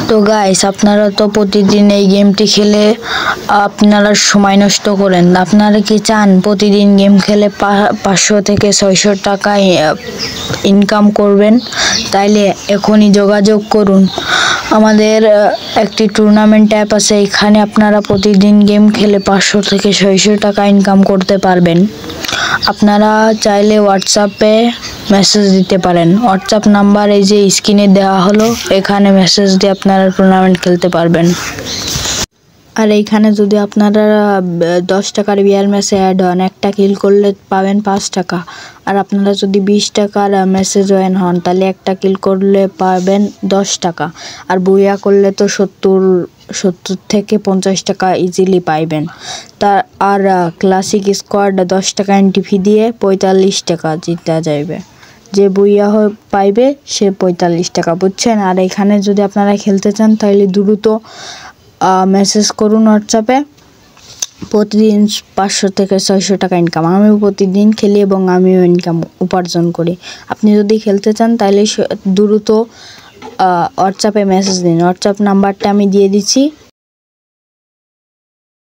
তো গাইস, আপনারা তো প্রতিদিন এই গেমটি খেলে আপনারা সময় নষ্ট করেন। আপনারা কি চান প্রতিদিন গেম খেলে 500 থেকে 600 টাকা ইনকাম করবেন? তাইলে এখনই যোগাযোগ করুন। আমাদের একটি টুর্নামেন্ট অ্যাপ আছে, এখানে আপনারা প্রতিদিন গেম খেলে 500 থেকে 600 টাকা ইনকাম করতে পারবেন। আপনারা চাইলে হোয়াটসঅ্যাপে মেসেজ দিতে পারেন। হোয়াটসঅ্যাপ নাম্বার এই যে স্ক্রিনে দেওয়া হলো, এখানে মেসেজ দিয়ে আপনারা টুর্নামেন্ট খেলতে পারবেন। আর এইখানে যদি আপনারা 10 টাকার বিয়ার ম্যাচে অ্যাড হন, একটা কিল করলে পাবেন 5 টাকা। আর আপনারা যদি 20 টাকার মেসেজ জয়েন হন, তাহলে একটা কিল করলে পাবেন 10 টাকা। আর বুইয়া করলে তো 70 থেকে 50 টাকা ইজিলি পাইবেন। আর ক্লাসিক স্কোয়াড 10 টাকা এন্ট্রি ফি দিয়ে 45 টাকা জিতা যাইবে। যে বুইয়া পাইবে সে 45 টাকা, বুঝছেন? আর এখানে যদি আপনারা খেলতে চান তাহলে দ্রুত মেসেজ করুন হোয়াটসঅ্যাপে। প্রতিদিন 500 থেকে 600 টাকা ইনকাম। আমিও প্রতিদিন খেলি এবং আমিও ইনকাম উপার্জন করি। আপনি যদি খেলতে চান তাহলে দ্রুত হোয়াটসঅ্যাপে মেসেজ দিন। হোয়াটসঅ্যাপ নাম্বারটা আমি দিয়ে দিচ্ছি।